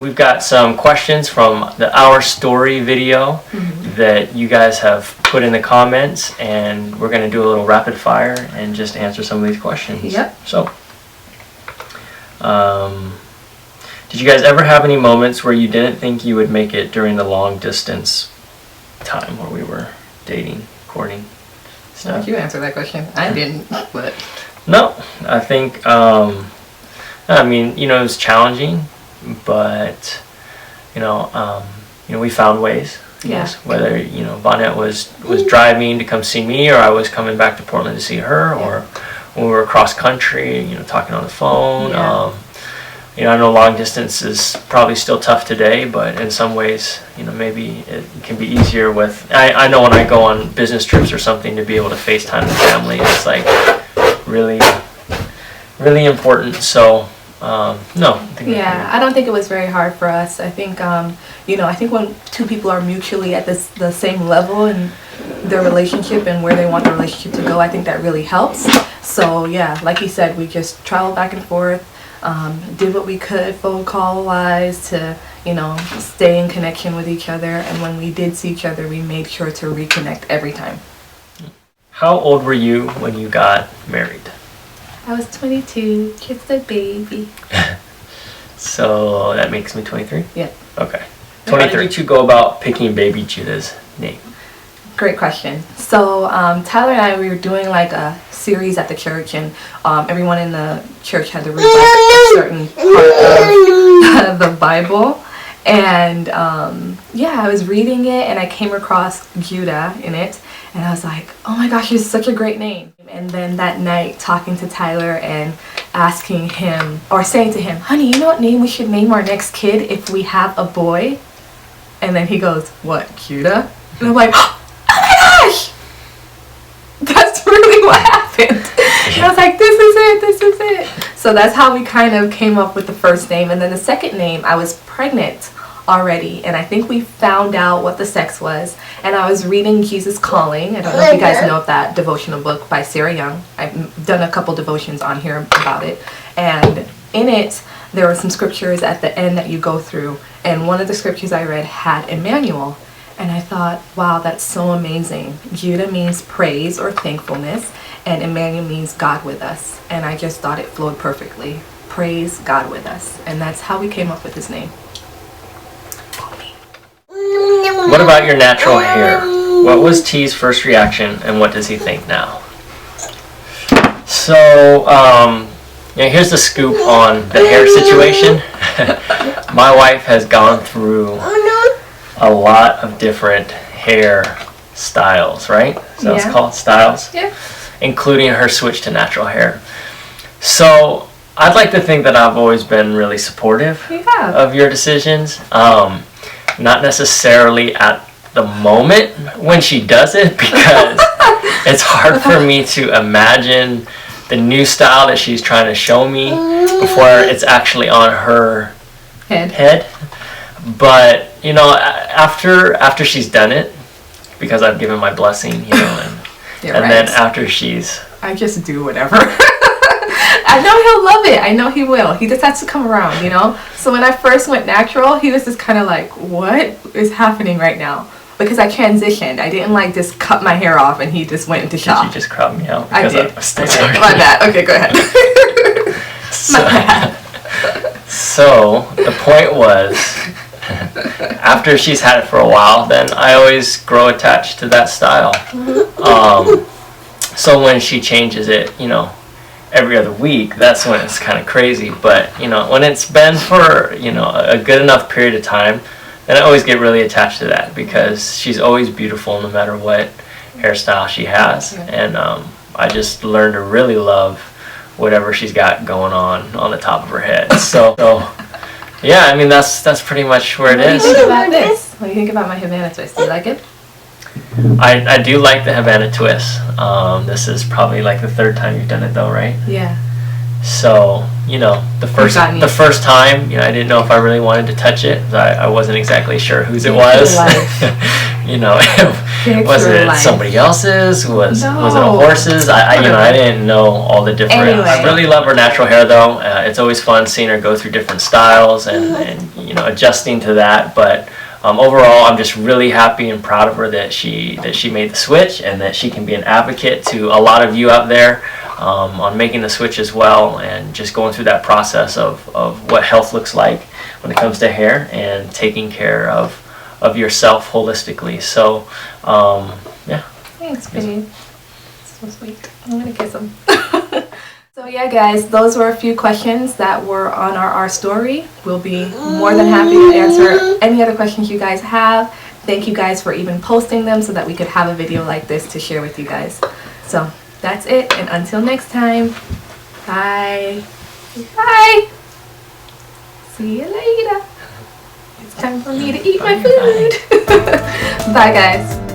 We've got some questions from the Our Story video that you guys have put in the comments, and we're going to do a little rapid fire and just answer some of these questions. Yep. So, did you guys ever have any moments where you didn't think you would make it during the long distance time where we were dating, courting stuff? You answer that question. I didn't, but... No, I think, I mean, you know, it was challenging, but, you know, we found ways. Yes. Whether, you know, Vonette was driving to come see me, or I was coming back to Portland to see her, or when we were across country, you know, talking on the phone. You know, I know long distance is probably still tough today, but in some ways, you know, maybe it can be easier with, I know when I go on business trips or something, to be able to FaceTime the family, it's like really, really important. So, no. I don't think it was very hard for us. I think, you know, I think when two people are mutually at the same level in their relationship and where they want the relationship to go, I think that really helps. So, yeah, like you said, we just traveled back and forth. Did what we could phone call wise to, you know, stay in connection with each other, and when we did see each other, we made sure to reconnect every time. How old were you when you got married? I was 22, just a baby. So that makes me 23? Yeah. Okay. 23. How did you two go about picking baby Judah's name? Great question. So Tyler and I, we were doing like a series at the church, and everyone in the church had to read like a certain part of the Bible. And yeah, I was reading it and I came across Judah in it, and I was like, oh my gosh, it's such a great name. And then that night, talking to Tyler and asking him, or saying to him, honey, you know what name we should name our next kid if we have a boy? And then he goes, what, Judah? And I'm like, oh my gosh! That's really what happened. And I was like, this is it. So that's how we kind of came up with the first name. And then the second name, I was pregnant already, and I think we found out what the sex was, and I was reading Jesus Calling. I don't know if you guys know of that devotional book by Sarah Young. I've done a couple devotions on here about it, and in it there were some scriptures at the end that you go through, and one of the scriptures I read had Emmanuel, and I thought, wow, that's so amazing. Judah means praise or thankfulness, and Emmanuel means God with us, and I just thought it flowed perfectly. Praise God with us, and that's how we came up with his name. What about your natural hair? What was T's first reaction, and what does he think now? So, yeah, here's the scoop on the hair situation. My wife has gone through a lot of different hair styles, right? So it's called styles? Yeah. Including her switch to natural hair. So, I'd like to think that I've always been really supportive of your decisions. Not necessarily at the moment when she does it, because it's hard for me to imagine the new style that she's trying to show me before it's actually on her head. But, you know, after she's done it, because I've given my blessing, you know, and then after she's... I just do whatever. I know he'll love it. I know he will. He just has to come around, you know? So when I first went natural, he was just kind of like, what is happening right now? Because I transitioned. I didn't like just cut my hair off and he just went into shock. Did you just crop me out? I did. My bad. Okay, go ahead. My bad. So the point was, after she's had it for a while, then I always grow attached to that style. So when she changes it, you know, every other week, that's when it's kind of crazy. But, you know, when it's been for, you know, a good enough period of time, then I always get really attached to that, because she's always beautiful no matter what hairstyle she has. And I just learned to really love whatever she's got going on the top of her head. So yeah, I mean, that's pretty much where it is. What do you think about this? What do you think about my Havana twist? Do you like it? I do like the Havana twist. This is probably like the third time you've done it though, right? Yeah. So, you know, the first time, you know, I didn't know if I really wanted to touch it. I wasn't exactly sure whose it was. you know, was Picture it life. somebody else's? Was it a No. horse's? I didn't know all the different. Anyway. I really love her natural hair though. It's always fun seeing her go through different styles and you know, adjusting to that. But overall, I'm just really happy and proud of her that she made the switch, and that she can be an advocate to a lot of you out there on making the switch as well, and just going through that process of what health looks like when it comes to hair and taking care of yourself holistically. So yeah. Thanks, babe. So sweet. I'm gonna kiss him. So yeah, guys, those were a few questions that were on our story. We'll be more than happy to answer any other questions you guys have. Thank you guys for even posting them so that we could have a video like this to share with you guys. So that's it, and until next time, bye. Bye. See you later. It's time for me to eat my food. Bye, guys.